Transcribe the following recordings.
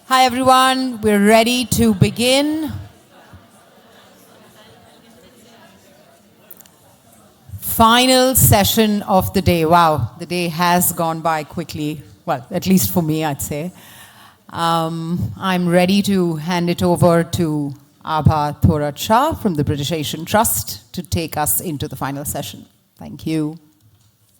Hi everyone, we're ready to begin. Final session of the day. Wow, the day has gone by quickly. Well, at least for me, I'd say. I'm ready to hand it over to Abha Thorat-Shah from the British Asian Trust to take us into the final session. Thank you.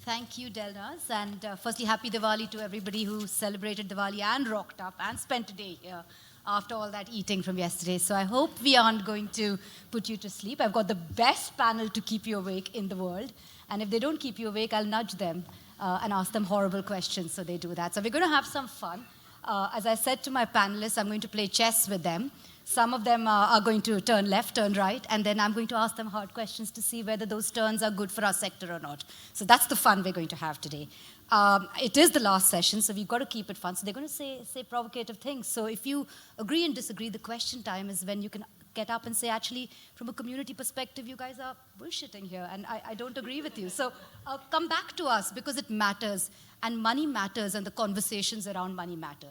Thank you, Delnaz. And firstly, happy Diwali to everybody who celebrated Diwali and rocked up and spent a day here after all that eating from yesterday. So I hope we aren't going to put you to sleep. I've got the best panel to keep you awake in the world. And if they don't keep you awake, I'll nudge them and ask them horrible questions so they do that. So we're going to have some fun. As I said to my panelists, I'm going to play chess with them. Some of them are going to turn left, turn right, and then I'm going to ask them hard questions to see whether those turns are good for our sector or not. So that's the fun we're going to have today. It is the last session, so we've got to keep it fun. So they're going to say provocative things. So if you agree and disagree, the question time is when you can get up and say, actually, from a community perspective, you guys are bullshitting here, and I don't agree with you. So come back to us, because it matters, and money matters, and the conversations around money matter.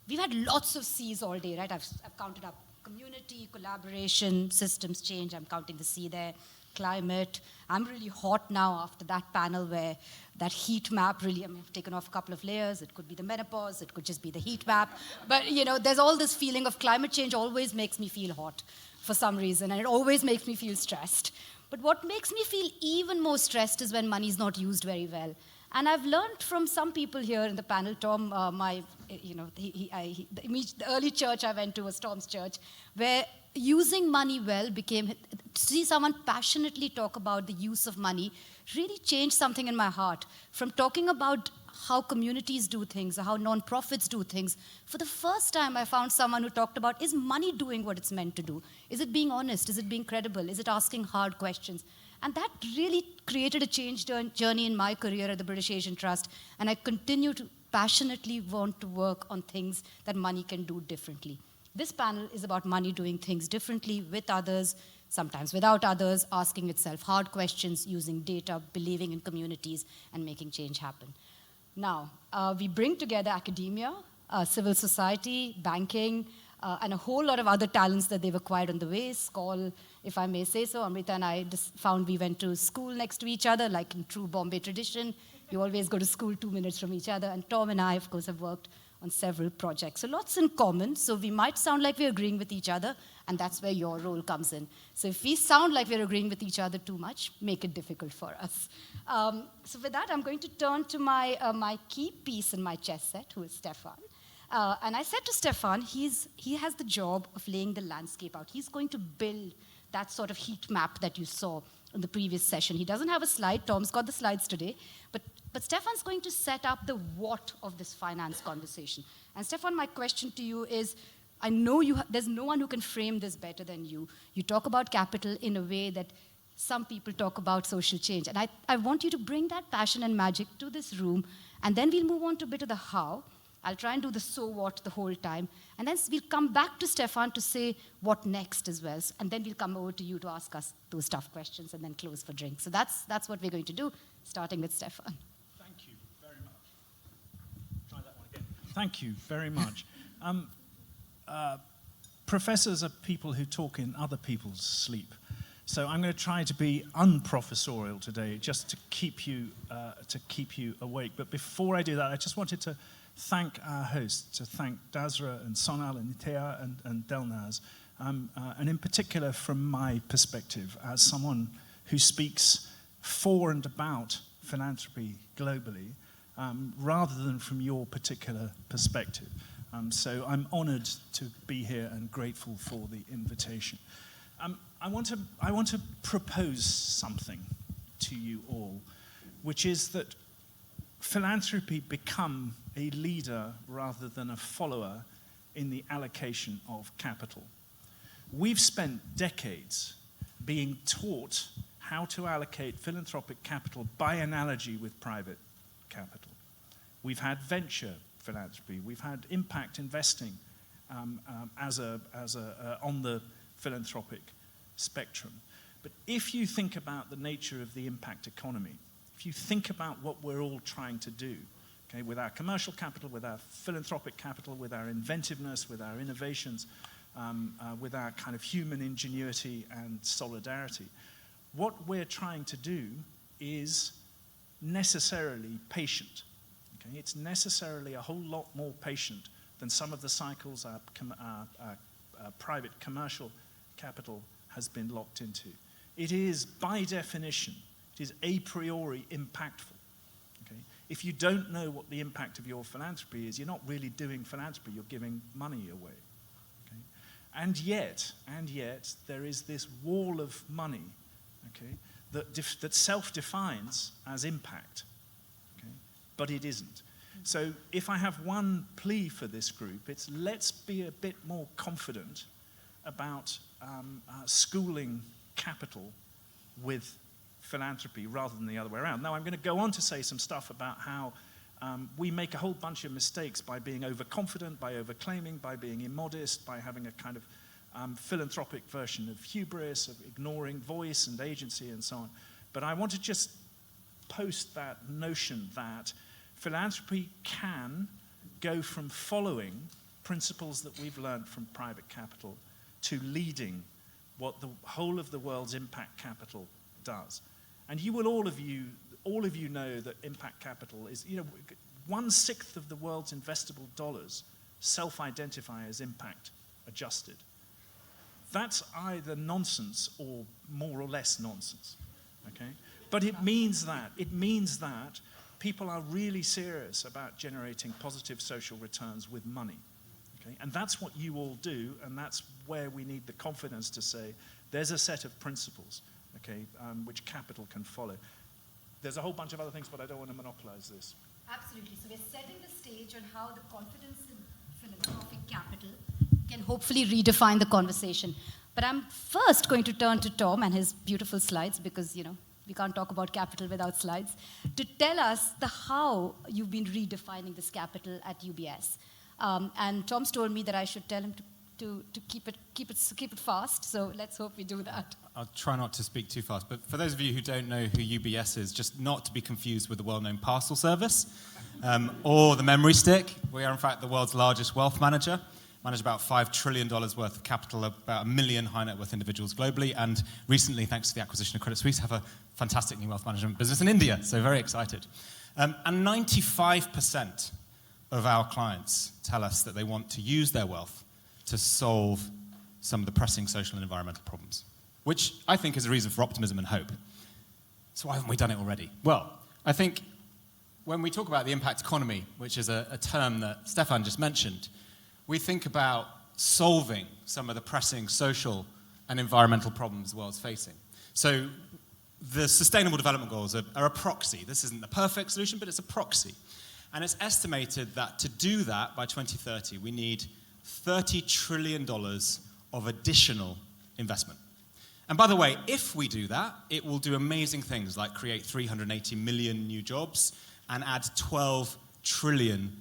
We've had lots of C's all day, right? I've counted up community, collaboration, systems change. I'm counting the C there. Climate. I'm really hot now after that panel where that heat map really, I've taken off a couple of layers. It could be the menopause. It could just be the heat map. But, there's all this feeling of climate change always makes me feel hot for some reason, and it always makes me feel stressed. But what makes me feel even more stressed is when money is not used very well. And I've learned from some people here in the panel, Tom, the early church I went to was Tom's church, where using money well to see someone passionately talk about the use of money really changed something in my heart. From talking about how communities do things, or how nonprofits do things, for the first time I found someone who talked about, is money doing what it's meant to do? Is it being honest? Is it being credible? Is it asking hard questions? And that really created a change journey in my career at the British Asian Trust. And I continue to passionately want to work on things that money can do differently. This panel is about money doing things differently with others, sometimes without others, asking itself hard questions, using data, believing in communities, and making change happen. Now, we bring together academia, civil society, banking, and a whole lot of other talents that they've acquired on the way. Scholl, if I may say so. Amrita and I found we went to school next to each other, like in true Bombay tradition. You always go to school 2 minutes from each other. And Tom and I, of course, have worked on several projects. So lots in common. So we might sound like we're agreeing with each other, and that's where your role comes in. So if we sound like we're agreeing with each other too much, make it difficult for us. So with that, I'm going to turn to my key piece in my chess set, who is Stefan. And I said to Stefan, he has the job of laying the landscape out. He's going to build that sort of heat map that you saw in the previous session. He doesn't have a slide. Tom's got the slides today. But Stefan's going to set up the what of this finance conversation. And Stefan, my question to you is, I know there's no one who can frame this better than you. You talk about capital in a way that some people talk about social change. And I want you to bring that passion and magic to this room, and then we'll move on to a bit of the how. I'll try and do the so what the whole time. And then we'll come back to Stefan to say what next as well. And then we'll come over to you to ask us those tough questions and then close for drinks. So that's what we're going to do, starting with Stefan. Thank you very much. Try that one again. Thank you very much. Professors are people who talk in other people's sleep. So I'm going to try to be unprofessorial today, just to keep you awake. But before I do that, I just wanted to thank our hosts, to thank Dasra and Sonal and Nitea and Delnaz, and in particular from my perspective as someone who speaks for and about philanthropy globally, rather than from your particular perspective. So I'm honored to be here and grateful for the invitation. I want to propose something to you all, which is that philanthropy become a leader rather than a follower in the allocation of capital. We've spent decades being taught how to allocate philanthropic capital by analogy with private capital. We've had venture philanthropy, we've had impact investing on the philanthropic spectrum. But if you think about the nature of the impact economy, if you think about what we're all trying to do, Okay, with our commercial capital, with our philanthropic capital, with our inventiveness, with our innovations, with our kind of human ingenuity and solidarity. What we're trying to do is necessarily patient. Okay? It's necessarily a whole lot more patient than some of the cycles our private commercial capital has been locked into. It is, by definition, it is a priori impactful. Okay? If you don't know what the impact of your philanthropy is, you're not really doing philanthropy, you're giving money away. Okay? And yet, there is this wall of money, okay, that self-defines as impact, okay? But it isn't. So if I have one plea for this group, it's let's be a bit more confident about schooling capital with philanthropy rather than the other way around. Now I'm going to go on to say some stuff about how we make a whole bunch of mistakes by being overconfident, by overclaiming, by being immodest, by having a kind of philanthropic version of hubris, of ignoring voice and agency and so on. But I want to just post that notion that philanthropy can go from following principles that we've learned from private capital to leading what the whole of the world's impact capital does. And you will all of you know that impact capital is, 1/6 of the world's investable dollars self-identify as impact adjusted. That's either nonsense or more or less nonsense, okay? But it means that people are really serious about generating positive social returns with money, okay? And that's what you all do, and that's where we need the confidence to say, there's a set of principles, okay, which capital can follow. There's a whole bunch of other things, but I don't want to monopolize this. Absolutely. So we're setting the stage on how the confidence in philanthropic capital can hopefully redefine the conversation. But I'm first going to turn to Tom and his beautiful slides, because, we can't talk about capital without slides, to tell us the how you've been redefining this capital at UBS. And Tom's told me that I should tell him to keep it fast, so let's hope we do that. I'll try not to speak too fast, but for those of you who don't know who UBS is, just not to be confused with the well-known parcel service or the memory stick. We are, in fact, the world's largest wealth manager. Manage about $5 trillion worth of capital, about 1 million high net worth individuals globally, and recently, thanks to the acquisition of Credit Suisse, have a fantastic new wealth management business in India, so very excited. And 95% of our clients tell us that they want to use their wealth to solve some of the pressing social and environmental problems, which I think is a reason for optimism and hope. So why haven't we done it already? Well, I think when we talk about the impact economy, which is a term that Stefan just mentioned, we think about solving some of the pressing social and environmental problems the world's facing. So the Sustainable Development Goals are a proxy. This isn't the perfect solution, but it's a proxy. And it's estimated that to do that by 2030, we need $30 trillion of additional investment. And by the way, if we do that, it will do amazing things like create 380 million new jobs and add 12 trillion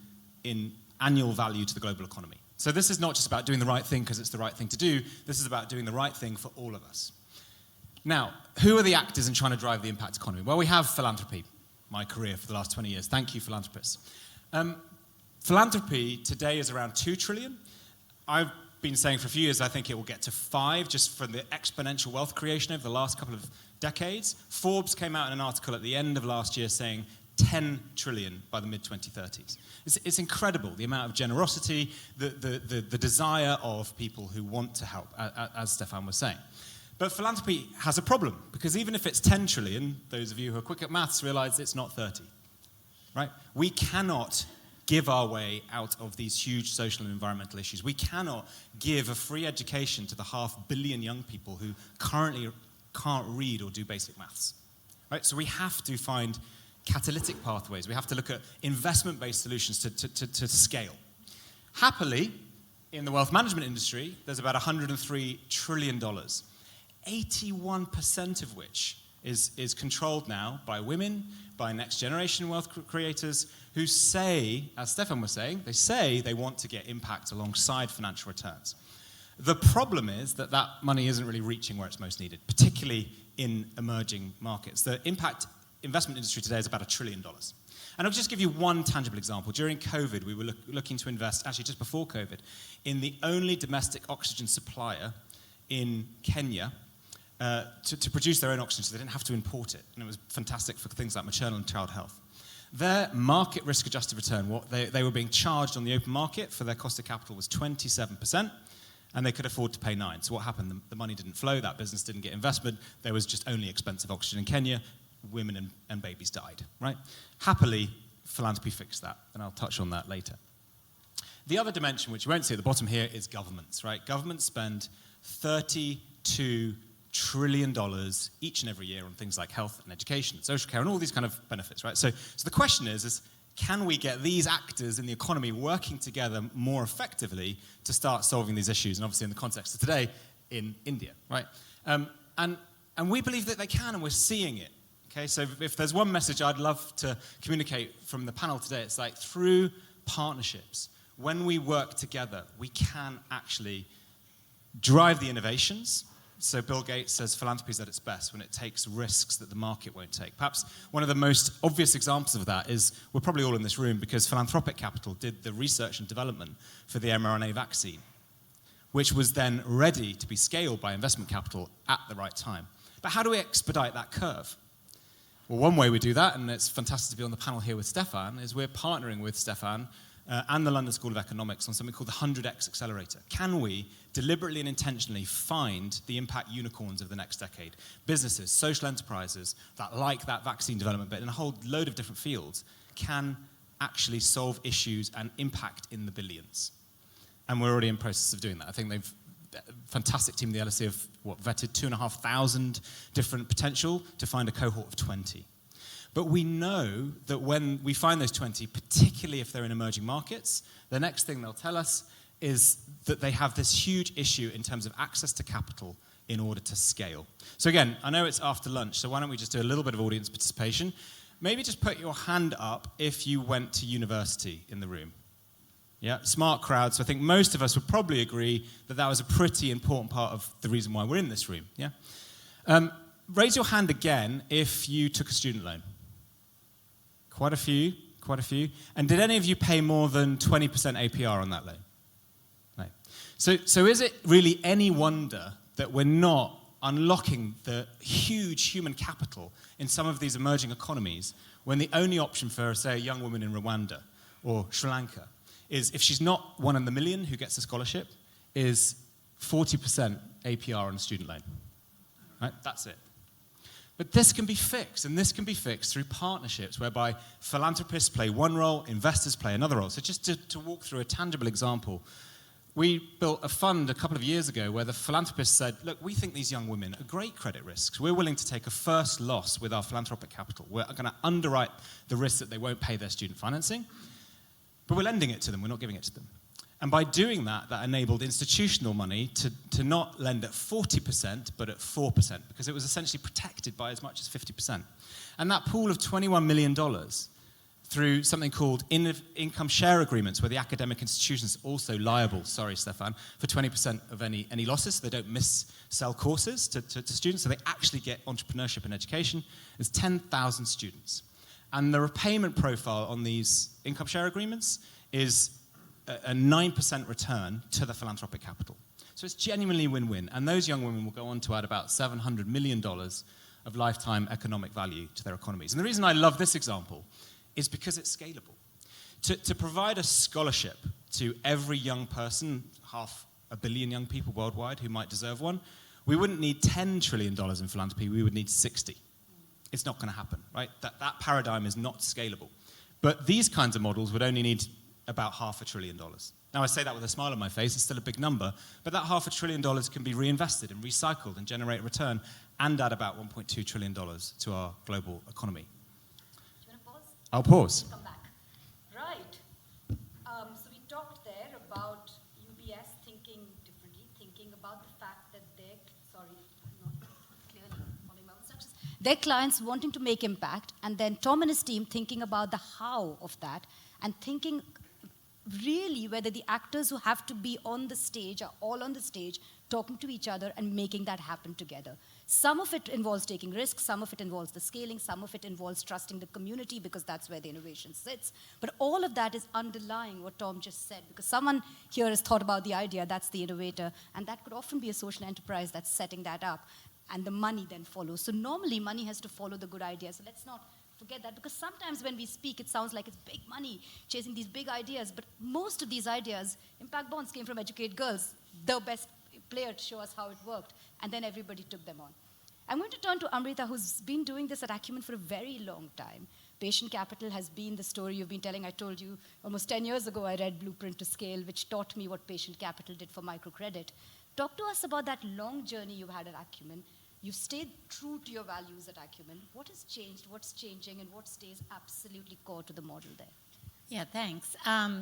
in annual value to the global economy. So this is not just about doing the right thing because it's the right thing to do. This is about doing the right thing for all of us. Now, who are the actors in trying to drive the impact economy? Well, we have philanthropy, my career for the last 20 years. Thank you, philanthropists. Philanthropy today is around 2 trillion. I've been saying for a few years I think it will get to 5 just from the exponential wealth creation over the last couple of decades. Forbes came out in an article at the end of last year saying 10 trillion by the mid-2030s. It's incredible, the amount of generosity, the desire of people who want to help, as Stefan was saying. But philanthropy has a problem, because even if it's 10 trillion, those of you who are quick at maths realize it's not 30, right? We cannot give our way out of these huge social and environmental issues. We cannot give a free education to the 500 million young people who currently can't read or do basic maths, right? So we have to find catalytic pathways. We have to look at investment-based solutions to scale. Happily, in the wealth management industry, there's about $103 trillion, 81% of which is controlled now by women, by next-generation wealth creators who say, as Stefan was saying, they want to get impact alongside financial returns. The problem is that that money isn't really reaching where it's most needed, particularly in emerging markets. The impact investment industry today is about $1 trillion. And I'll just give you one tangible example. During COVID, we were looking to invest, actually just before COVID, in the only domestic oxygen supplier in Kenya to produce their own oxygen so they didn't have to import it. And it was fantastic for things like maternal and child health. Their market risk-adjusted return, what they were being charged on the open market for their cost of capital was 27%, and they could afford to pay 9%. So what happened? The money didn't flow, that business didn't get investment, there was just only expensive oxygen in Kenya, women and babies died, right? Happily, philanthropy fixed that, and I'll touch on that later. The other dimension, which you won't see at the bottom here, is governments, right? Governments spend $32 trillion each and every year on things like health and education and social care and all these kind of benefits, right? So the question is can we get these actors in the economy working together more effectively to start solving these issues? And obviously in the context of today, in India, right? And we believe that they can, and we're seeing it. Okay, so if there's one message I'd love to communicate from the panel today, it's like through partnerships, when we work together, we can actually drive the innovations. So Bill Gates says philanthropy is at its best when it takes risks that the market won't take. Perhaps one of the most obvious examples of that is, we're probably all in this room because philanthropic capital did the research and development for the mRNA vaccine, which was then ready to be scaled by investment capital at the right time. But how do we expedite that curve? Well, one way we do that, and it's fantastic to be on the panel here with Stefan, is we're partnering with Stefan and the London School of Economics on something called the 100x Accelerator. Can we deliberately and intentionally find the impact unicorns of the next decade? Businesses, social enterprises that like that vaccine development bit in a whole load of different fields can actually solve issues and impact in the billions. And we're already in process of doing that. I think they've fantastic team, the LSE, have vetted 2,500 different potential to find a cohort of 20. But we know that when we find those 20, particularly if they're in emerging markets, the next thing they'll tell us is that they have this huge issue in terms of access to capital in order to scale. So again, I know it's after lunch, so why don't we just do a little bit of audience participation? Maybe just put your hand up if you went to university in the room. Yeah, smart crowd. So I think most of us would probably agree that that was a pretty important part of the reason why we're in this room. Yeah. Raise your hand again if you took a student loan. Quite a few. And did any of you pay more than 20% APR on that loan? No. So is it really any wonder that we're not unlocking the huge human capital in some of these emerging economies when the only option for, say, a young woman in Rwanda or Sri Lanka is, if she's not one in the million who gets a scholarship, is 40% APR on a student loan. Right? That's it. But this can be fixed, and this can be fixed through partnerships whereby philanthropists play one role, investors play another role. So just to walk through a tangible example, we built a fund a couple of years ago where the philanthropists said, look, we think these young women are great credit risks. We're willing to take a first loss with our philanthropic capital. We're going to underwrite the risk that they won't pay their student financing. But we're lending it to them, we're not giving it to them. And by doing that, that enabled institutional money to not lend at 40%, but at 4%, because it was essentially protected by as much as 50%. And that pool of $21 million, through something called income share agreements, where the academic institution is also liable, sorry, Stefan, for 20% of any losses, so they don't miss-sell courses to students, so they actually get entrepreneurship and education. There's 10,000 students. And the repayment profile on these income share agreements is a 9% return to the philanthropic capital. So it's genuinely win-win. And those young women will go on to add about $700 million of lifetime economic value to their economies. And the reason I love this example is because it's scalable. To provide a scholarship to every young person, 500 million young people worldwide who might deserve one, we wouldn't need $10 trillion in philanthropy, we would need 60. It's not going to happen, right? That paradigm is not scalable. But these kinds of models would only need about $500 billion. Now, I say that with a smile on my face, it's still a big number, but that $500 billion can be reinvested and recycled and generate a return and add about $1.2 trillion to our global economy. Do you want to pause? I'll pause. Come back. Right. So we talked there about UBS thinking differently, thinking about the fact that their clients wanting to make impact, and then Tom and his team thinking about the how of that, and thinking really whether the actors who have to be on the stage are all on the stage talking to each other and making that happen together. Some of it involves taking risks, some of it involves the scaling, some of it involves trusting the community because that's where the innovation sits. But all of that is underlying what Tom just said, because someone here has thought about the idea, that's the innovator, and that could often be a social enterprise that's setting that up, and the money then follows. So normally money has to follow the good idea. So let's not forget that, because sometimes when we speak, it sounds like it's big money, chasing these big ideas, but most of these ideas, impact bonds came from Educate Girls, the best player to show us how it worked, and then everybody took them on. I'm going to turn to Amrita, who's been doing this at Acumen for a very long time. Patient capital has been the story you've been telling. I told you almost 10 years ago I read Blueprint to Scale, which taught me what patient capital did for microcredit. Talk to us about that long journey you've had at Acumen. You've stayed true to your values at Acumen. What has changed, what's changing, and what stays absolutely core to the model there? Yeah, thanks.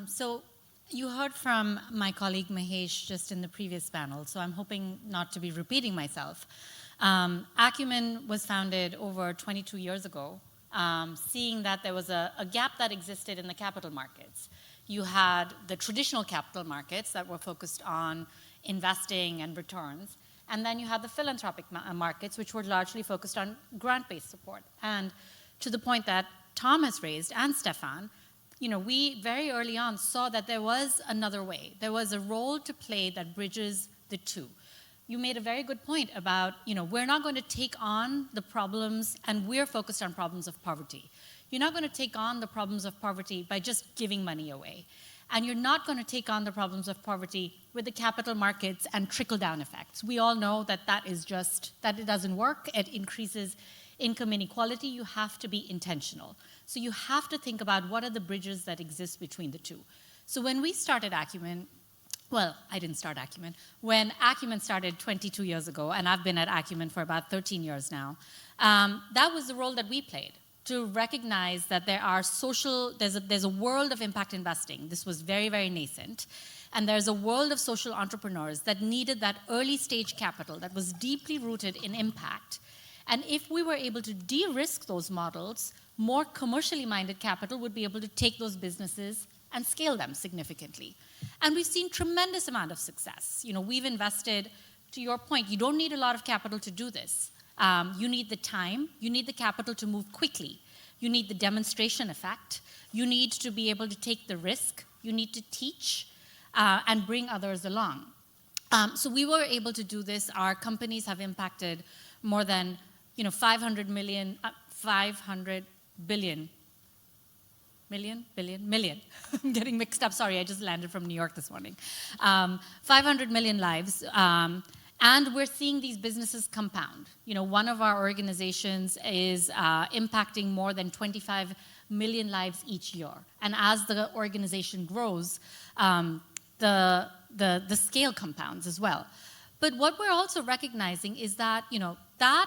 So you heard from my colleague Mahesh just in the previous panel, so I'm hoping not to be repeating myself. Acumen was founded over 22 years ago, seeing that there was a gap that existed in the capital markets. You had the traditional capital markets that were focused on investing and returns, and then you had the philanthropic markets, which were largely focused on grant-based support. And to the point that Tom has raised, and Stefan, we very early on saw that there was another way. There was a role to play that bridges the two. You made a very good point about, we're not going to take on the problems, and we're focused on problems of poverty. You're not going to take on the problems of poverty by just giving money away. And you're not going to take on the problems of poverty with the capital markets and trickle-down effects. We all know that that it doesn't work. It increases income inequality. You have to be intentional. So you have to think about what are the bridges that exist between the two. So when we started Acumen, well, I didn't start Acumen. When Acumen started 22 years ago, and I've been at Acumen for about 13 years now, that was the role that we played, to recognize that there's a world of impact investing. This was very, very nascent. And there's a world of social entrepreneurs that needed that early stage capital that was deeply rooted in impact. And if we were able to de-risk those models, more commercially minded capital would be able to take those businesses and scale them significantly. And we've seen tremendous amount of success. We've invested, to your point, you don't need a lot of capital to do this. You need the time, you need the capital to move quickly. You need the demonstration effect. You need to be able to take the risk. You need to teach and bring others along. So we were able to do this. Our companies have impacted more than 500 million. I'm getting mixed up. Sorry, I just landed from New York this morning. 500 million lives. And we're seeing these businesses compound. One of our organizations is impacting more than 25 million lives each year. And as the organization grows, the scale compounds as well. But what we're also recognizing is that, that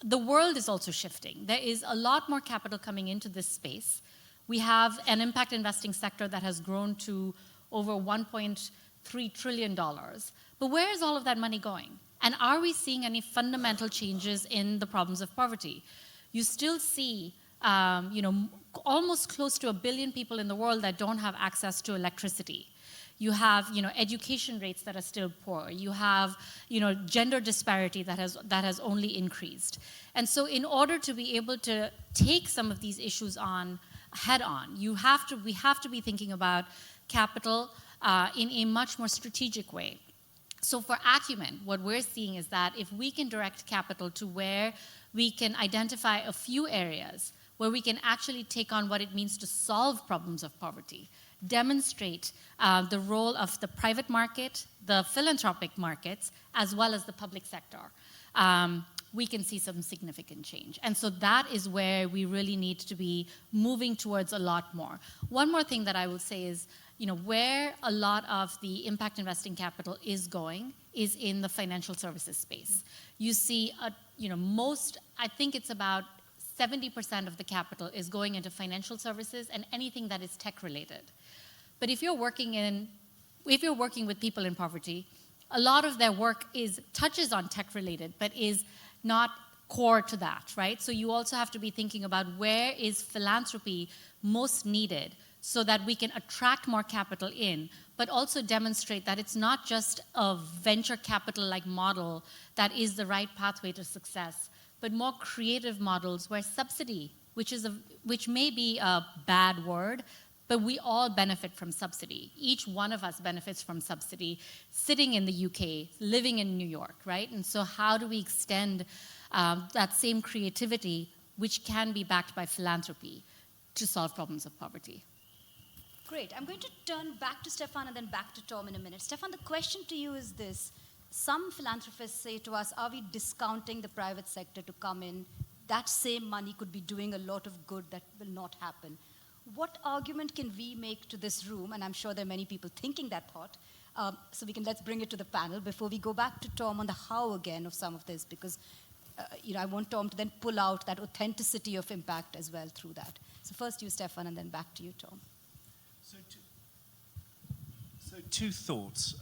the world is also shifting. There is a lot more capital coming into this space. We have an impact investing sector that has grown to over $1.3 trillion. But where is all of that money going? And are we seeing any fundamental changes in the problems of poverty? You still see, almost close to 1 billion people in the world that don't have access to electricity. You have, education rates that are still poor. You have, gender disparity that has only increased. And so in order to be able to take some of these issues on head on, we have to be thinking about capital in a much more strategic way. So for Acumen, what we're seeing is that if we can direct capital to where we can identify a few areas where we can actually take on what it means to solve problems of poverty, demonstrate the role of the private market, the philanthropic markets, as well as the public sector, we can see some significant change. And so that is where we really need to be moving towards a lot more. One more thing that I will say is, where a lot of the impact investing capital is going is in the financial services space. You see, I think it's about 70% of the capital is going into financial services and anything that is tech related. But if you're working with people in poverty, a lot of their work touches on tech related, but is not core to that, right? So you also have to be thinking about where is philanthropy most needed so that we can attract more capital in, but also demonstrate that it's not just a venture capital-like model that is the right pathway to success, but more creative models where subsidy, which may be a bad word, but we all benefit from subsidy. Each one of us benefits from subsidy, sitting in the UK, living in New York, right? And so how do we extend that same creativity, which can be backed by philanthropy, to solve problems of poverty? Great. I'm going to turn back to Stefan and then back to Tom in a minute. Stefan, the question to you is this. Some philanthropists say to us, are we discounting the private sector to come in? That same money could be doing a lot of good that will not happen. What argument can we make to this room? And I'm sure there are many people thinking that thought. So let's bring it to the panel before we go back to Tom on the how again of some of this, because I want Tom to then pull out that authenticity of impact as well through that. So first you, Stefan, and then back to you, Tom. So two thoughts.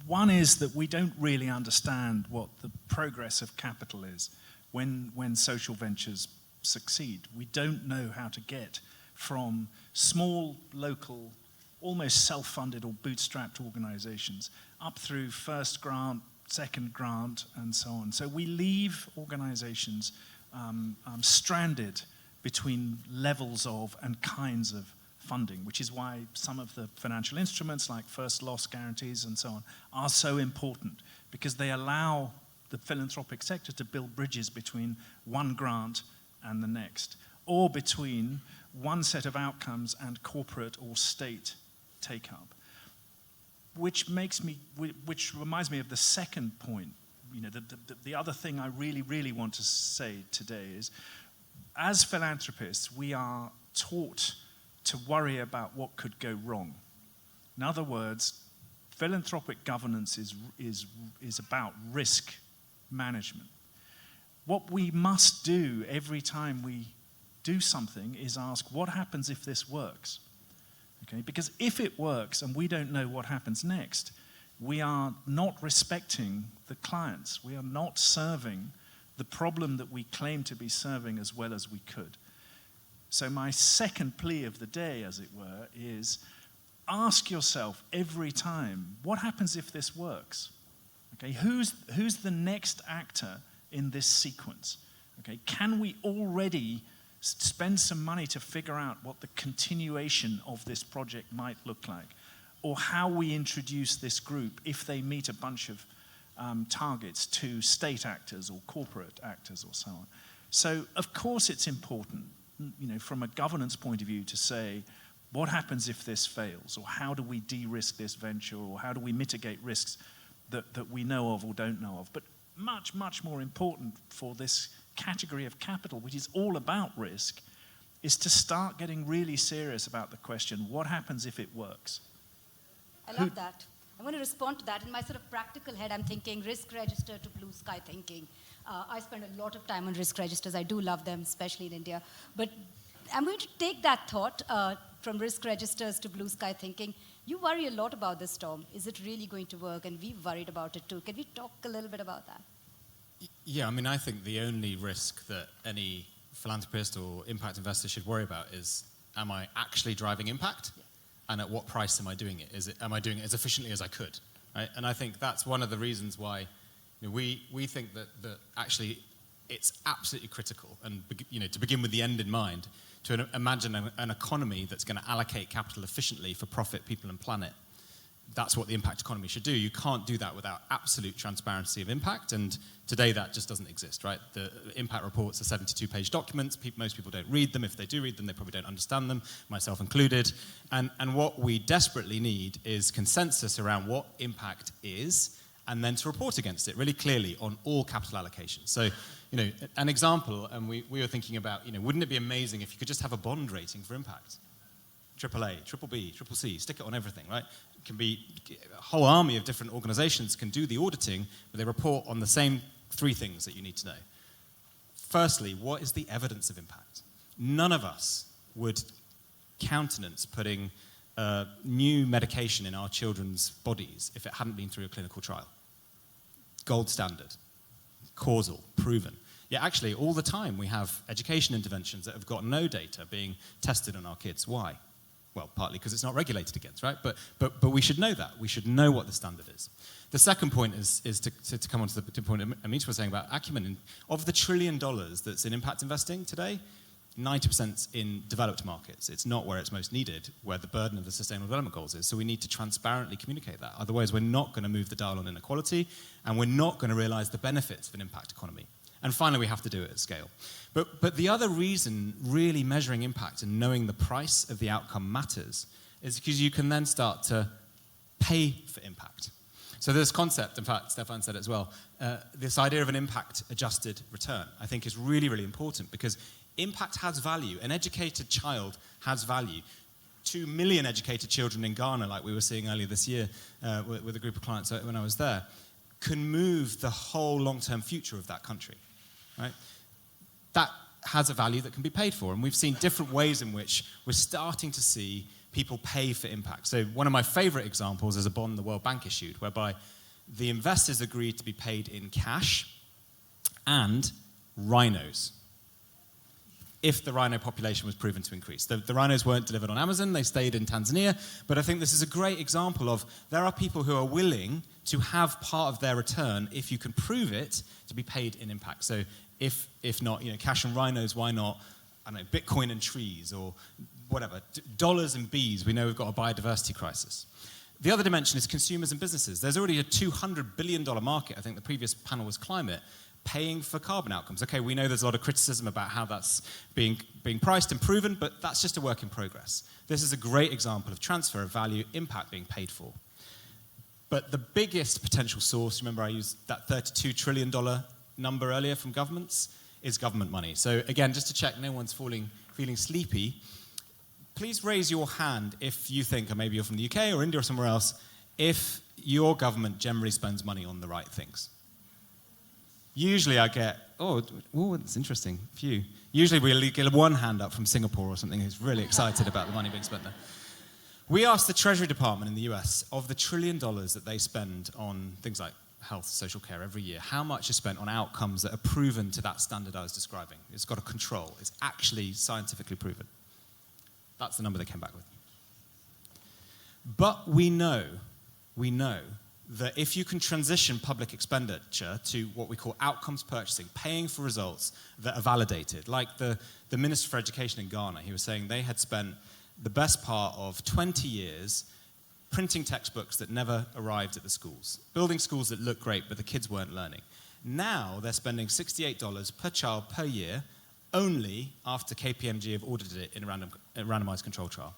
One is that we don't really understand what the progress of capital is when social ventures succeed. We don't know how to get from small, local, almost self-funded or bootstrapped organizations up through first grant, second grant, and so on. So we leave organizations stranded between levels of and kinds of funding, which is why some of the financial instruments like first loss guarantees and so on are so important, because they allow the philanthropic sector to build bridges between one grant and the next, or between one set of outcomes and corporate or state take-up. Which reminds me of the second point. The other thing I really want to say today is, as philanthropists, we are taught to worry about what could go wrong. In other words, philanthropic governance is about risk management. What we must do every time we do something is ask, what happens if this works? Okay? Because if it works and we don't know what happens next, we are not respecting the clients. We are not serving the problem that we claim to be serving as well as we could. So my second plea of the day, as it were, is ask yourself every time, what happens if this works? Okay, who's the next actor in this sequence? Okay, can we already spend some money to figure out what the continuation of this project might look like, or how we introduce this group, if they meet a bunch of targets, to state actors or corporate actors or so on? So, of course, it's important, from a governance point of view, to say, what happens if this fails, or how do we de-risk this venture, or how do we mitigate risks that we know of or don't know of? But much, much more important for this category of capital, which is all about risk, is to start getting really serious about the question, what happens if it works? I love that. I'm going to respond to that. In my sort of practical head, I'm thinking risk register to blue sky thinking. I spend a lot of time on risk registers. I do love them, especially in India. But I'm going to take that thought from risk registers to blue sky thinking. You worry a lot about this, Tom. Is it really going to work? And we've worried about it too. Can we talk a little bit about that? Yeah, I think the only risk that any philanthropist or impact investor should worry about is, am I actually driving impact? Yeah. And at what price am I doing it? Am I doing it as efficiently as I could? Right? And I think that's one of the reasons why we think that actually it's absolutely critical, and to begin with the end in mind, to imagine an economy that's going to allocate capital efficiently for profit, people, and planet. That's what the impact economy should do. You can't do that without absolute transparency of impact, and today that just doesn't exist, right? The impact reports are 72-page documents. Most people don't read them. If they do read them, they probably don't understand them, myself included. And what we desperately need is consensus around what impact is, and then to report against it really clearly on all capital allocations. So, an example, and we were thinking about, wouldn't it be amazing if you could just have a bond rating for impact? AAA, triple B, triple C, stick it on everything, right? It can be a whole army of different organizations can do the auditing, but they report on the same three things that you need to know. Firstly, what is the evidence of impact? None of us would countenance putting new medication in our children's bodies if it hadn't been through a clinical trial. Gold standard, causal, proven. Yeah, actually, all the time we have education interventions that have got no data being tested on our kids. Why? Well, partly because it's not regulated against, right? But we should know that. We should know what the standard is. The second point is to come on to the point Amita was saying about acumen. And of the $1 trillion that's in impact investing today, 90% in developed markets. It's not where it's most needed, where the burden of the Sustainable Development Goals is. So we need to transparently communicate that. Otherwise, we're not going to move the dial on inequality, and we're not going to realize the benefits of an impact economy. And finally, we have to do it at scale. But the other reason really measuring impact and knowing the price of the outcome matters is because you can then start to pay for impact. So this concept, in fact, Stefan said it as well, this idea of an impact-adjusted return, I think is really, really important because impact has value. An educated child has value. 2 million educated children in Ghana, like we were seeing earlier this year with a group of clients when I was there, can move the whole long-term future of that country. Right? That has a value that can be paid for, and we've seen different ways in which we're starting to see people pay for impact. So one of my favorite examples is a bond the World Bank issued, whereby the investors agreed to be paid in cash and rhinos if the rhino population was proven to increase. The rhinos weren't delivered on Amazon, they stayed in Tanzania, but I think this is a great example of there are people who are willing to have part of their return, if you can prove it, to be paid in impact. So if not, cash and rhinos, why not, I don't know, Bitcoin and trees or whatever, dollars and bees, we know we've got a biodiversity crisis. The other dimension is consumers and businesses. There's already a $200 billion market, I think the previous panel was climate, paying for carbon outcomes. Okay, we know there's a lot of criticism about how that's being priced and proven, but that's just a work in progress. This is a great example of transfer of value, impact being paid for. But the biggest potential source, remember I used that $32 trillion number earlier from governments, is government money. So again, just to check no one's feeling sleepy, please raise your hand if you think, or maybe you're from the UK or India or somewhere else, if your government generally spends money on the right things. Usually I get, that's interesting, few. Usually we'll get one hand up from Singapore or something who's really excited about the money being spent there. We asked the Treasury Department in the US, of the $1 trillion that they spend on things like health, social care every year, how much is spent on outcomes that are proven to that standard I was describing? It's got a control. It's actually scientifically proven. That's the number they came back with. But we know that if you can transition public expenditure to what we call outcomes purchasing, paying for results that are validated, like the Minister for Education in Ghana, he was saying they had spent the best part of 20 years printing textbooks that never arrived at the schools, building schools that looked great, but the kids weren't learning. Now they're spending $68 per child per year only after KPMG have audited it in a randomized control trial.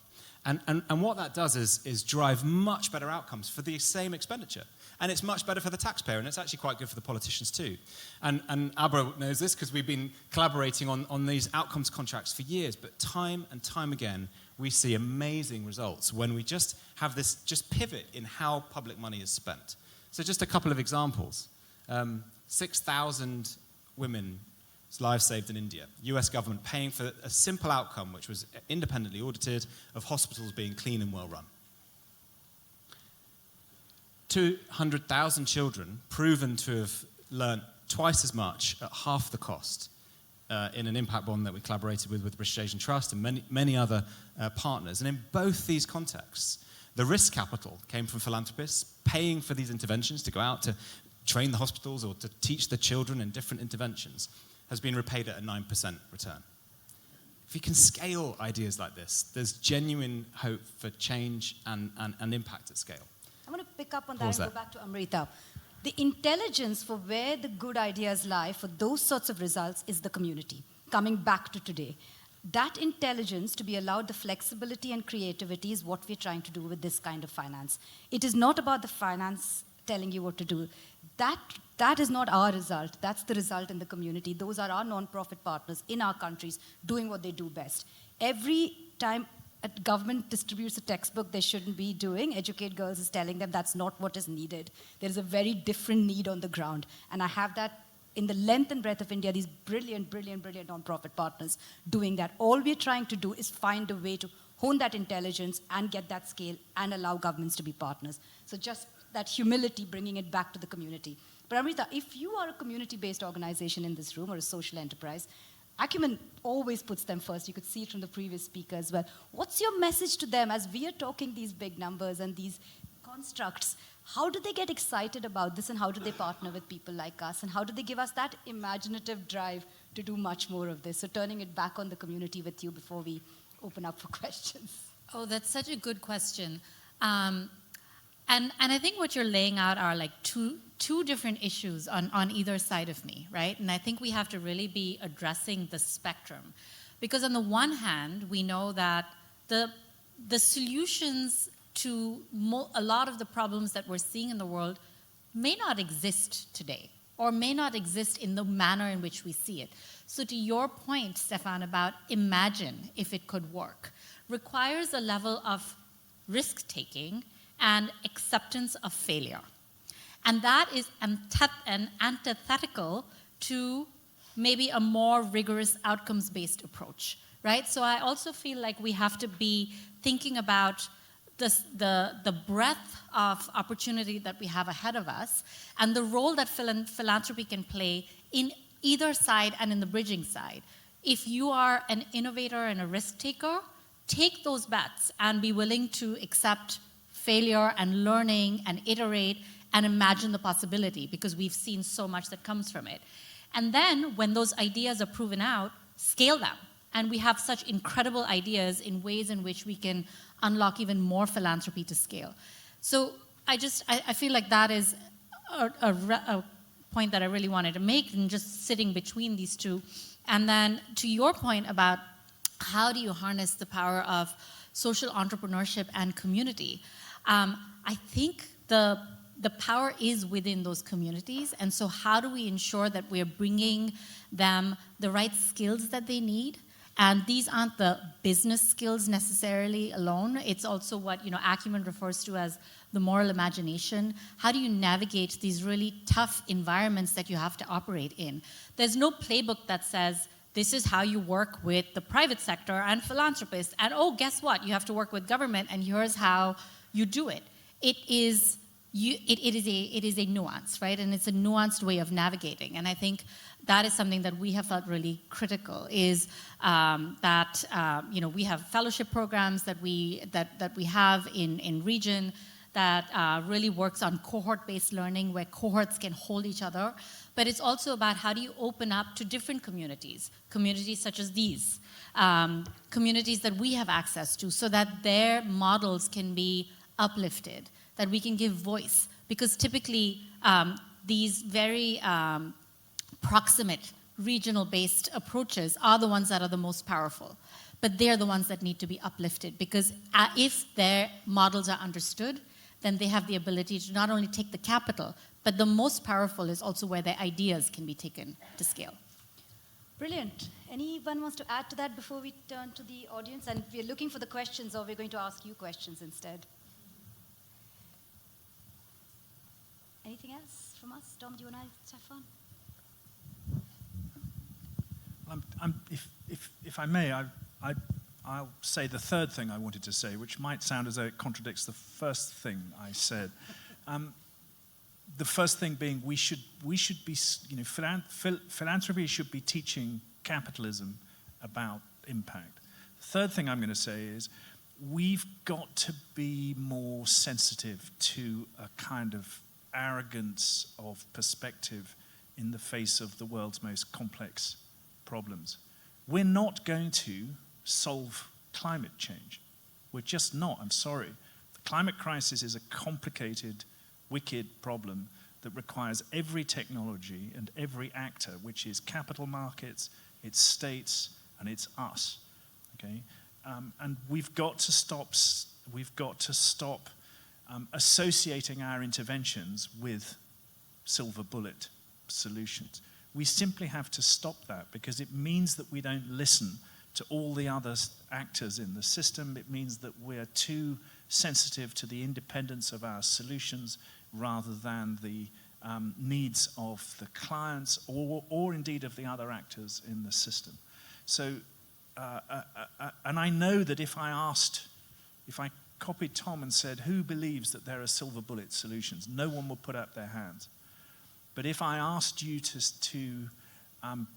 And what that does is drive much better outcomes for the same expenditure. And it's much better for the taxpayer, and it's actually quite good for the politicians too. And Abra knows this because we've been collaborating on these outcomes contracts for years, but time and time again, we see amazing results when we just have this pivot in how public money is spent. So just a couple of examples. 6,000 women lives saved in India. US government paying for a simple outcome, which was independently audited, of hospitals being clean and well run. 200,000 children proven to have learnt twice as much at half the cost in an impact bond that we collaborated with the British Asian Trust and many other partners. And in both these contexts, the risk capital came from philanthropists paying for these interventions to go out to train the hospitals or to teach the children in different interventions, has been repaid at a 9% return. If you can scale ideas like this, there's genuine hope for change and impact at scale. I want to pick up on that and go back to Amrita. The intelligence for where the good ideas lie for those sorts of results is the community, coming back to today. That intelligence to be allowed the flexibility and creativity is what we're trying to do with this kind of finance. It is not about the finance telling you what to do. That is not our result. That's the result in the community. Those are our non-profit partners in our countries doing what they do best. Every time a government distributes a textbook they shouldn't be doing, Educate Girls is telling them that's not what is needed. There is a very different need on the ground. And I have that in the length and breadth of India, these brilliant non-profit partners doing that. All we're trying to do is find a way to hone that intelligence and get that scale and allow governments to be partners. So just that humility, bringing it back to the community. But Amrita, if you are a community-based organization in this room or a social enterprise, Acumen always puts them first. You could see it from the previous speaker as well. What's your message to them as we are talking these big numbers and these constructs? How do they get excited about this, and how do they partner with people like us, and how do they give us that imaginative drive to do much more of this? So turning it back on the community with you before we open up for questions. Oh, that's such a good question. And I think what you're laying out are like two different issues on either side of me, right? And I think we have to really be addressing the spectrum. Because on the one hand, we know that the solutions to a lot of the problems that we're seeing in the world may not exist today, or may not exist in the manner in which we see it. So to your point, Stefan, about imagine if it could work, requires a level of risk-taking and acceptance of failure. And that is antithetical to maybe a more rigorous outcomes-based approach, right? So I also feel like we have to be thinking about the breadth of opportunity that we have ahead of us, and the role that philanthropy can play in either side and in the bridging side. If you are an innovator and a risk taker, take those bets and be willing to accept failure and learning and iterate and imagine the possibility, because we've seen so much that comes from it. And then when those ideas are proven out, scale them. And we have such incredible ideas in ways in which we can unlock even more philanthropy to scale. So I feel like that is a point that I really wanted to make, and just sitting between these two. And then to your point about how do you harness the power of social entrepreneurship and community, I think the power is within those communities. And so how do we ensure that we're bringing them the right skills that they need? And these aren't the business skills necessarily alone. It's also what Acumen refers to as the moral imagination. How do you navigate these really tough environments that you have to operate in? There's no playbook that says, this is how you work with the private sector and philanthropists. And oh, guess what? You have to work with government, and here's how you do it. It is a nuance, right? And it's a nuanced way of navigating. And I think that is something that we have felt really critical, is that we have fellowship programs that we have in region that really works on cohort-based learning, where cohorts can hold each other. But it's also about how do you open up to different communities such as these, communities that we have access to, so that their models can be uplifted, that we can give voice. Because typically these very proximate, regional-based approaches are the ones that are the most powerful. But they're the ones that need to be uplifted, because if their models are understood, then they have the ability to not only take the capital, but the most powerful is also where their ideas can be taken to scale. Brilliant. Anyone wants to add to that before we turn to the audience? And we're looking for the questions, or we're going to ask you questions instead. Anything else from us? Tom, do you want to add, Stefan? If I may, I'll say the third thing I wanted to say, which might sound as though it contradicts the first thing I said. The first thing being we should be, philanthropy should be teaching capitalism about impact. The third thing I'm going to say is we've got to be more sensitive to a kind of arrogance of perspective in the face of the world's most complex problems. We're not going to solve climate change. We're just not, I'm sorry. The climate crisis is a complicated, wicked problem that requires every technology and every actor, which is capital markets, it's states, and it's us. Okay? And we've got to stop associating our interventions with silver bullet solutions. We simply have to stop that, because it means that we don't listen to all the other actors in the system. It means that we're too sensitive to the independence of our solutions rather than the needs of the clients or indeed of the other actors in the system. So, and I know that if I copied Tom and said, who believes that there are silver bullet solutions? No one would put up their hands. But if I asked you to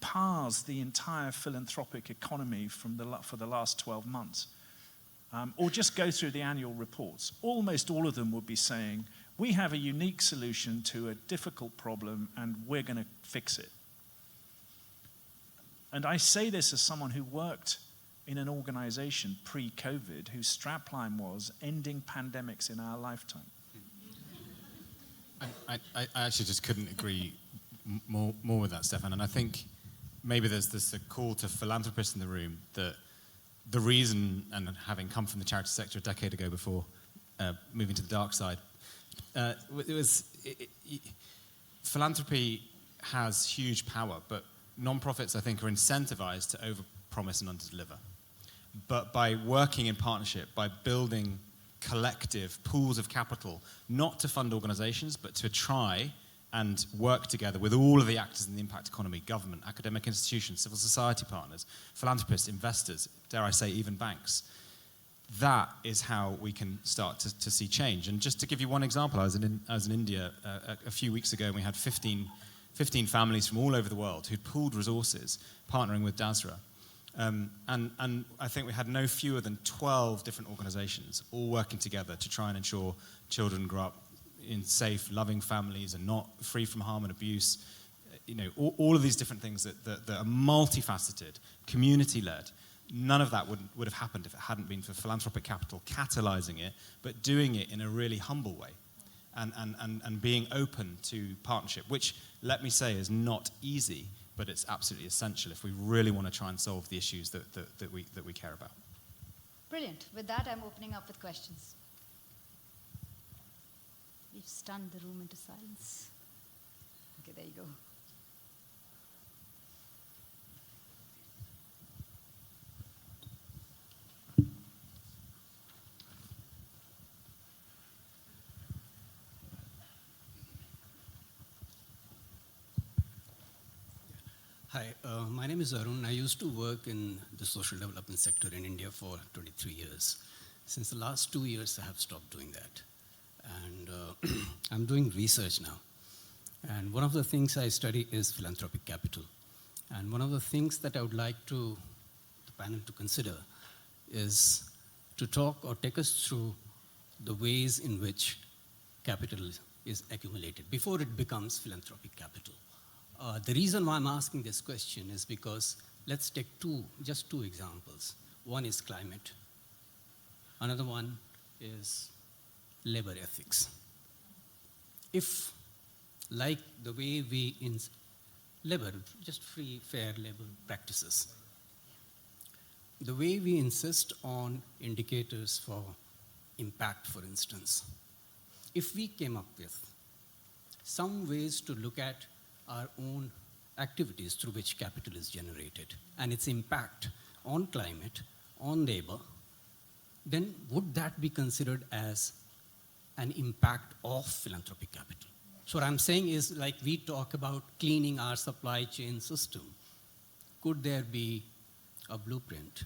parse the entire philanthropic economy for the last 12 months, or just go through the annual reports, almost all of them would be saying, we have a unique solution to a difficult problem and we're going to fix it. And I say this as someone who worked in an organization pre-COVID whose strapline was ending pandemics in our lifetime. I actually just couldn't agree more with that, Stefan. And I think maybe there's this call to philanthropists in the room that the reason, and having come from the charity sector a decade ago before moving to the dark side, philanthropy has huge power, but non-profits, I think, are incentivized to overpromise and underdeliver. But by working in partnership, by building collective pools of capital, not to fund organizations, but to try and work together with all of the actors in the impact economy, government, academic institutions, civil society partners, philanthropists, investors, dare I say even banks. That is how we can start to see change. And just to give you one example, I was in India a few weeks ago, and we had 15 families from all over the world who'd pooled resources, partnering with Dasra. And I think we had no fewer than 12 different organizations all working together to try and ensure children grow up in safe, loving families and not free from harm and abuse. You know, all of these different things that are multifaceted, community-led. None of that would have happened if it hadn't been for philanthropic capital catalyzing it, but doing it in a really humble way and being open to partnership, which, let me say, is not easy, but it's absolutely essential if we really want to try and solve the issues that we care about. Brilliant. With that, I'm opening up with questions. We've stunned the room into silence. Okay, there you go. Hi, my name is Arun. I used to work in the social development sector in India for 23 years. Since the last 2 years, I have stopped doing that. And I'm doing research now. And one of the things I study is philanthropic capital. And one of the things that I would like the panel to consider is to talk or take us through the ways in which capital is accumulated before it becomes philanthropic capital. The reason why I'm asking this question is because let's take just two examples. One is climate. Another one is labor ethics. If, like the way we in labor, just free, fair labor practices, the way we insist on indicators for impact, for instance, if we came up with some ways to look at our own activities through which capital is generated and its impact on climate, on labor, then would that be considered as an impact of philanthropic capital? So what I'm saying is, like we talk about cleaning our supply chain system, could there be a blueprint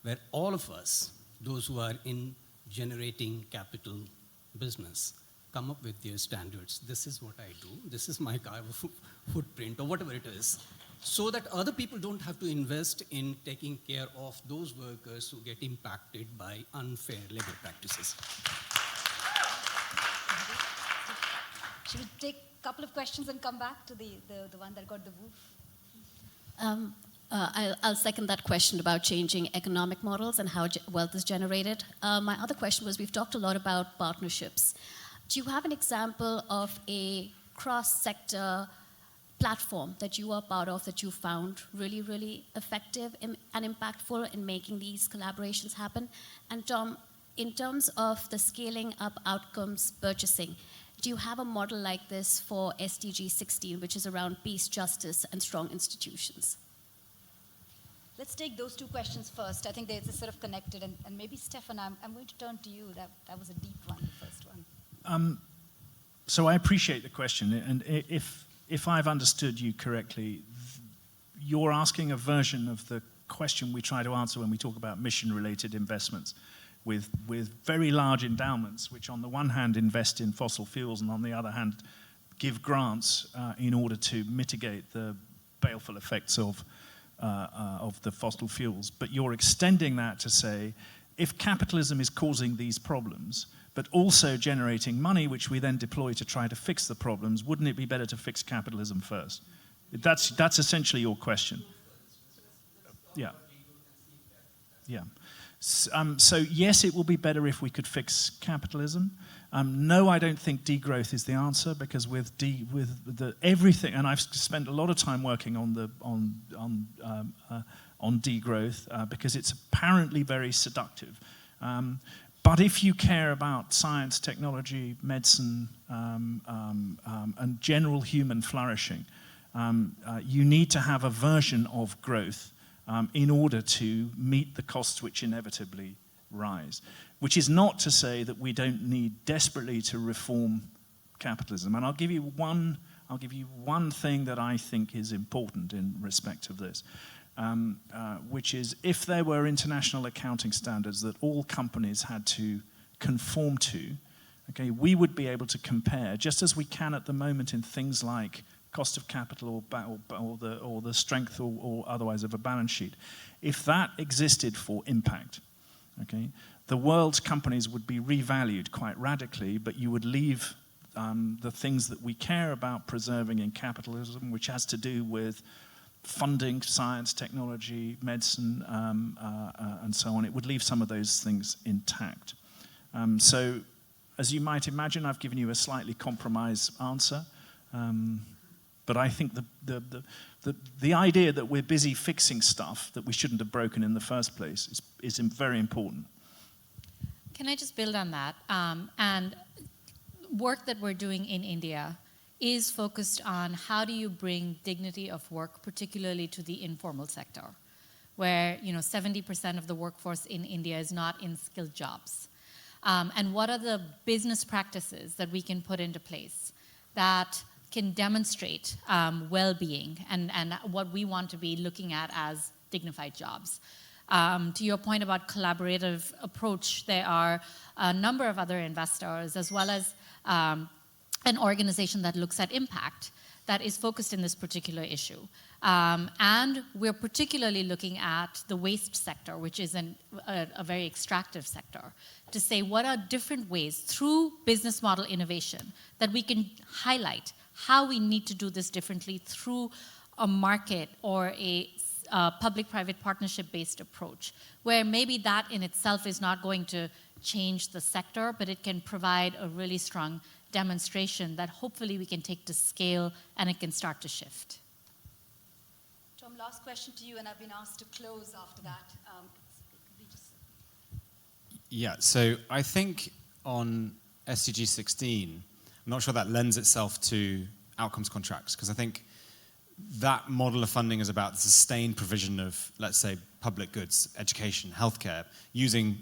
where all of us, those who are in generating capital business, come up with their standards? This is what I do, this is my carbon footprint, or whatever it is, so that other people don't have to invest in taking care of those workers who get impacted by unfair labor practices. Should we take a couple of questions and come back to the one that got the woof? I'll second that question about changing economic models and how wealth is generated. My other question was, we've talked a lot about partnerships. Do you have an example of a cross-sector platform that you are part of that you found really, really effective and impactful in making these collaborations happen? And Tom, in terms of the scaling up outcomes purchasing, do you have a model like this for SDG 16, which is around peace, justice, and strong institutions? Let's take those two questions first. I think they're sort of connected. And maybe, Stefan, I'm going to turn to you. That was a deep one, the first one. So I appreciate the question. And if I've understood you correctly, you're asking a version of the question we try to answer when we talk about mission-related investments with very large endowments, which on the one hand invest in fossil fuels and on the other hand give grants in order to mitigate the baleful effects of the fossil fuels. But you're extending that to say, if capitalism is causing these problems, but also generating money, which we then deploy to try to fix the problems, wouldn't it be better to fix capitalism first? That's essentially your question. Yeah. Yeah. So yes, it will be better if we could fix capitalism. No, I don't think degrowth is the answer, because with everything, and I've spent a lot of time working on degrowth because it's apparently very seductive. But if you care about science, technology, medicine, and general human flourishing, you need to have a version of growth in order to meet the costs which inevitably rise. Which is not to say that we don't need desperately to reform capitalism. And I'll give you one thing that I think is important in respect of this, which is if there were international accounting standards that all companies had to conform to, okay, we would be able to compare, just as we can at the moment in things like cost of capital or the strength or otherwise of a balance sheet. If that existed for impact, okay, the world's companies would be revalued quite radically, but you would leave the things that we care about preserving in capitalism, which has to do with funding, science, technology, medicine, and so on. It would leave some of those things intact. So, as you might imagine, I've given you a slightly compromised answer. But I think the idea that we're busy fixing stuff that we shouldn't have broken in the first place is very important. Can I just build on that? And work that we're doing in India is focused on how do you bring dignity of work, particularly to the informal sector, where 70% of the workforce in India is not in skilled jobs. And what are the business practices that we can put into place that can demonstrate well-being and what we want to be looking at as dignified jobs? To your point about collaborative approach, there are a number of other investors, as well as an organization that looks at impact that is focused in this particular issue. And we're particularly looking at the waste sector, which is a very extractive sector, to say what are different ways through business model innovation that we can highlight how we need to do this differently through a market or a public-private partnership-based approach, where maybe that in itself is not going to change the sector, but it can provide a really strong demonstration that hopefully we can take to scale and it can start to shift. Tom, last question to you, and I've been asked to close after that. Yeah, so I think on SDG 16, I'm not sure that lends itself to outcomes contracts, because I think that model of funding is about the sustained provision of, let's say, public goods, education, healthcare, using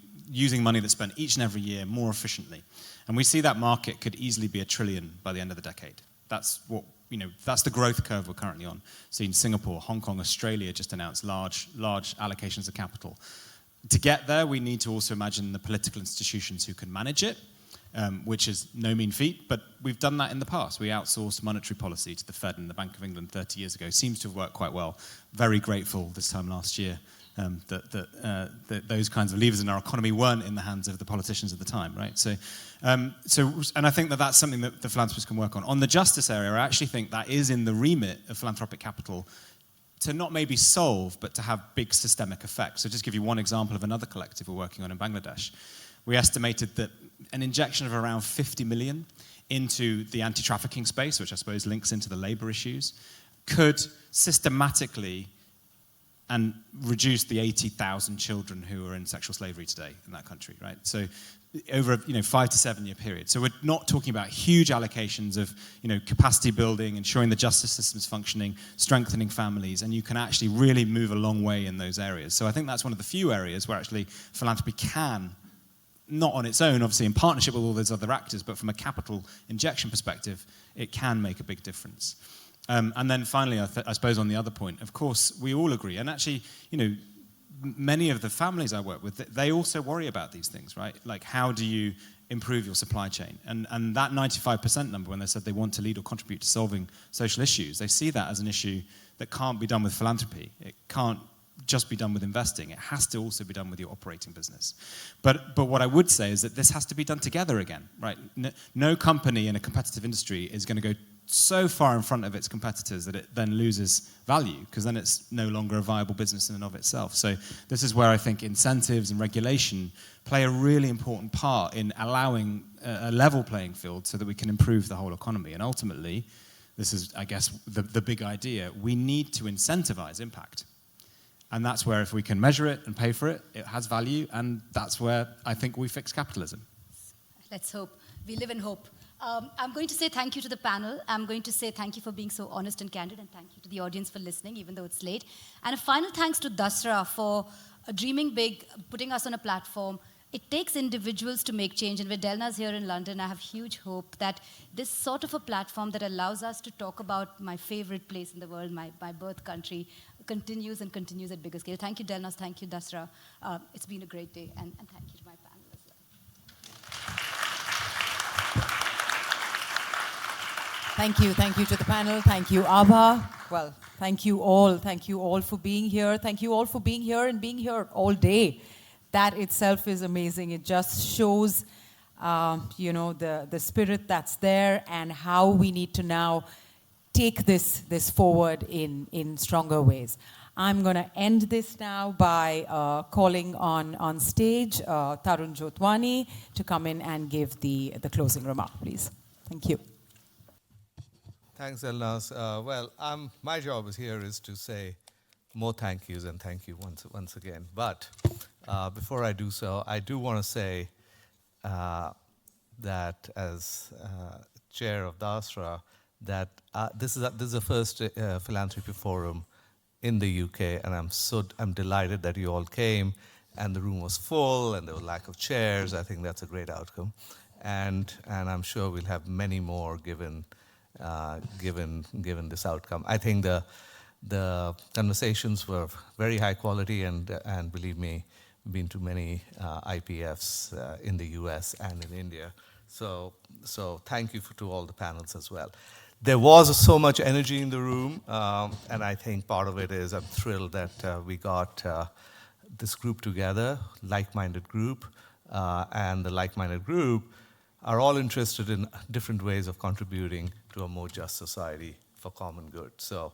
money that's spent each and every year more efficiently. And we see that market could easily be $1 trillion by the end of the decade. That's what, that's the growth curve we're currently on. Seeing Singapore, Hong Kong, Australia just announced large allocations of capital. To get there, we need to also imagine the political institutions who can manage it, which is no mean feat, but we've done that in the past. We outsourced monetary policy to the Fed and the Bank of England 30 years ago. Seems to have worked quite well. Very grateful this time last year that those kinds of levers in our economy weren't in the hands of the politicians at the time, right? So and I think that that's something that the philanthropists can work on. On the justice area, I actually think that is in the remit of philanthropic capital to not maybe solve, but to have big systemic effects. So just give you one example of another collective we're working on in Bangladesh. We estimated that an injection of around 50 million into the anti-trafficking space, which I suppose links into the labor issues, could systematically and reduce the 80,000 children who are in sexual slavery today in that country, right? So over a 5 to 7 year period. So we're not talking about huge allocations of capacity building, ensuring the justice system is functioning, strengthening families, and you can actually really move a long way in those areas. So I think that's one of the few areas where actually philanthropy can, not on its own, obviously in partnership with all those other actors, but from a capital injection perspective, it can make a big difference. And then finally, I suppose on the other point, of course, we all agree, and actually, many of the families I work with, they also worry about these things, right? Like, how do you improve your supply chain. And that 95% number, when they said they want to lead or contribute to solving social issues, they see that as an issue that can't be done with philanthropy. It can't just be done with investing. It has to also be done with your operating business. But what I would say is that this has to be done together again, right? No company in a competitive industry is going to go so far in front of its competitors that it then loses value, because then it's no longer a viable business in and of itself. So this is where I think incentives and regulation play a really important part in allowing a level playing field so that we can improve the whole economy. And ultimately, this is, I guess, the big idea. We need to incentivize impact. And that's where if we can measure it and pay for it, it has value, and that's where I think we fix capitalism. Let's hope. We live in hope. I'm going to say thank you to the panel. I'm going to say thank you for being so honest and candid, and thank you to the audience for listening, even though it's late. And a final thanks to Dasra for dreaming big, putting us on a platform. It takes individuals to make change, and with Delna's here in London, I have huge hope that this sort of a platform that allows us to talk about my favorite place in the world, my birth country, continues and continues at bigger scale. Thank you, Delnas. Thank you, Dasra. It's been a great day, and thank you to my panel as well. Thank you to the panel. Thank you, Abha. Well, thank you all for being here. Thank you all for being here and being here all day. That itself is amazing. It just shows, the spirit that's there and how we need to now take this forward in stronger ways. I'm going to end this now by calling on stage Tarun Jotwani to come in and give the closing remark, please. Thank you. Thanks, Elnas. My job here is to say more thank yous and thank you once again. But before I do so, I do want to say that as chair of Dasra, that this is the first Philanthropy Forum in the UK, and I'm delighted that you all came, and the room was full, and there was lack of chairs. I think that's a great outcome, and I'm sure we'll have many more given this outcome. I think the conversations were very high quality, and believe me, been to many IPFs in the US and in India. So thank you to all the panels as well. There was so much energy in the room, and I think part of it is I'm thrilled that we got this group together, like-minded group, and the like-minded group are all interested in different ways of contributing to a more just society for common good. So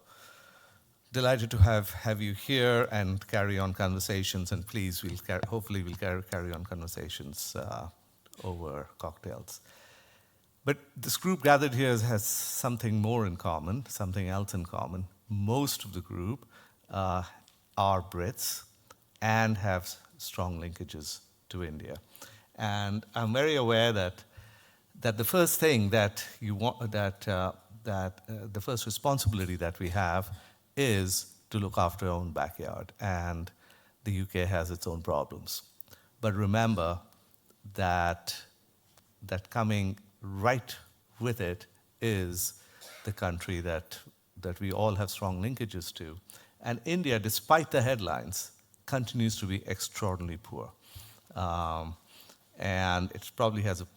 delighted to have you here and carry on conversations, and please, hopefully we'll carry on conversations over cocktails. But this group gathered here has something more in common, something else in common. Most of the group are Brits and have strong linkages to India. And I'm very aware that the first thing that you want, the first responsibility that we have is to look after our own backyard. And the UK has its own problems. But remember that coming right with it is the country that we all have strong linkages to. And India, despite the headlines, continues to be extraordinarily poor. And it probably has the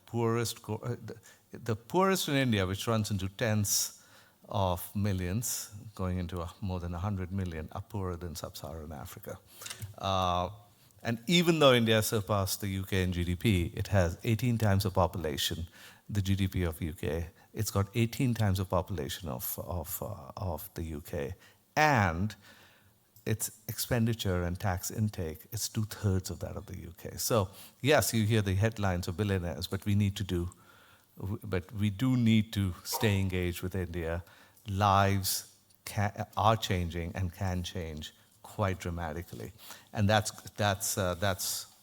poorest in India, which runs into tens of millions, going into more than 100 million, are poorer than sub-Saharan Africa. And even though India surpassed the UK in GDP, it has 18 times the population, the GDP of UK. It's got 18 times the population of the UK. And its expenditure and tax intake is 2/3 of that of the UK. So yes, you hear the headlines of billionaires, but we do need to stay engaged with India. Lives are changing and can change quite dramatically, and that's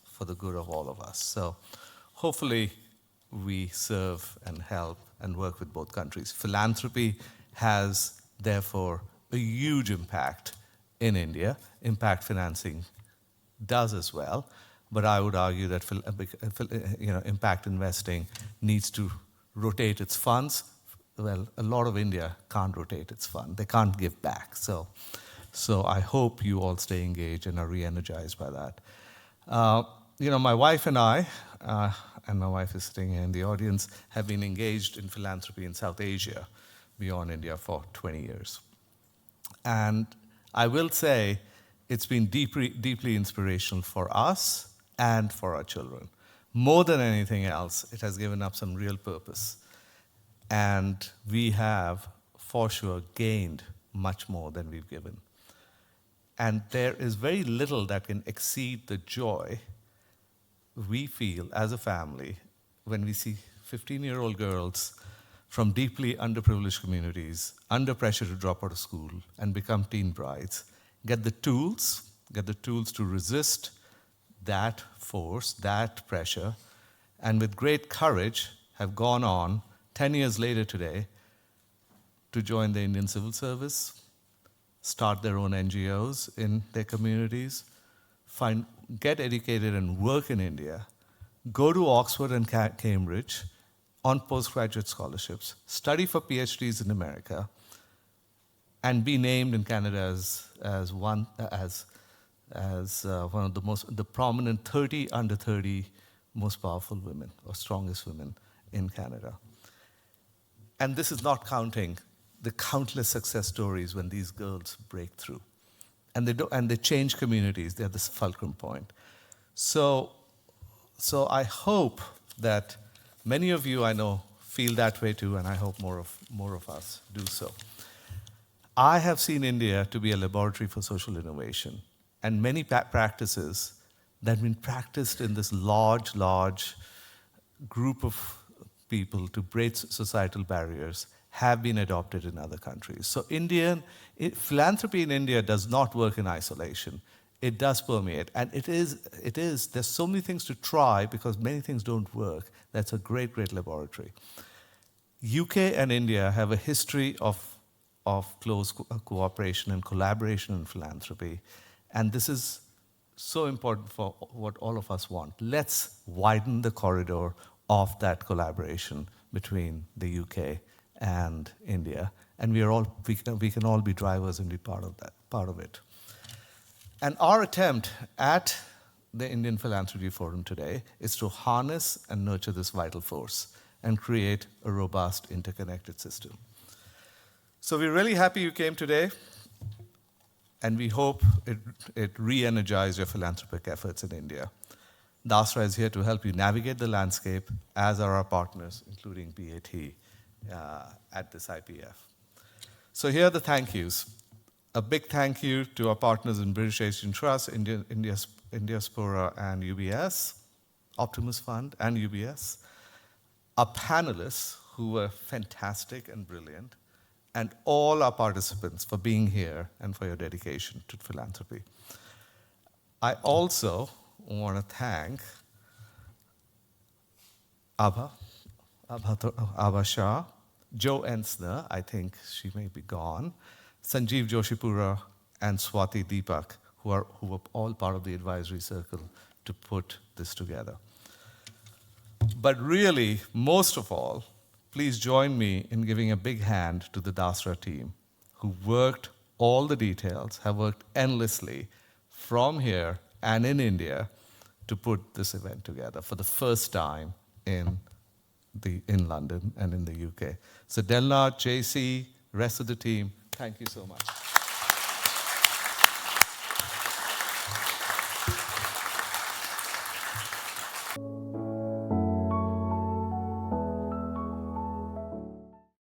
for the good of all of us. So hopefully we serve and help and work with both countries. Philanthropy has therefore a huge impact in India. Impact financing does as well, but I would argue that impact investing needs to rotate its funds. Well, a lot of India can't rotate its fund. They can't give back. So I hope you all stay engaged and are re-energized by that. My wife and I and my wife is sitting here in the audience, have been engaged in philanthropy in South Asia, beyond India, for 20 years. And I will say it's been deeply inspirational for us and for our children. More than anything else, it has given us some real purpose. And we have, for sure, gained much more than we've given. And there is very little that can exceed the joy we feel as a family when we see 15-year-old girls from deeply underprivileged communities, under pressure to drop out of school and become teen brides, get the tools to resist that force, that pressure, and with great courage have gone on 10 years later today to join the Indian Civil Service, start their own NGOs in their communities, get educated and work in India, go to Oxford and Cambridge on postgraduate scholarships, study for PhDs in America, and be named in Canada as one of the prominent 30 under 30 most powerful women or strongest women in Canada. And this is not counting the countless success stories when these girls break through. And they change communities. They're this fulcrum point. So I hope that many of you I know feel that way too, and I hope more of us do so. I have seen India to be a laboratory for social innovation, and many practices that have been practiced in this large group of people to break societal barriers have been adopted in other countries. So philanthropy in India does not work in isolation. It does permeate. And there's so many things to try because many things don't work. That's a great laboratory. UK and India have a history of close cooperation and collaboration in philanthropy. And this is so important for what all of us want. Let's widen the corridor of that collaboration between the UK and India, and we can all be drivers and be part of it. And our attempt at the Indian Philanthropy Forum today is to harness and nurture this vital force and create a robust, interconnected system. So we're really happy you came today, and we hope it re-energized your philanthropic efforts in India. Dasra is here to help you navigate the landscape, as are our partners, including BAT, at this IPF. So here are the thank yous. A big thank you to our partners in British Asian Trust, Indiaspora and UBS, Optimus Fund and UBS, our panelists who were fantastic and brilliant, and all our participants for being here and for your dedication to philanthropy. I also want to thank Abha Shah, Jo Ensner, I think she may be gone, Sanjeev Joshipura, and Swati Deepak, who were all part of the advisory circle to put this together. But really, most of all, please join me in giving a big hand to the Dasra team, who worked all the details, have worked endlessly from here and in India to put this event together for the first time in London and in the UK. So Delnard, JC, rest of the team, thank you so much.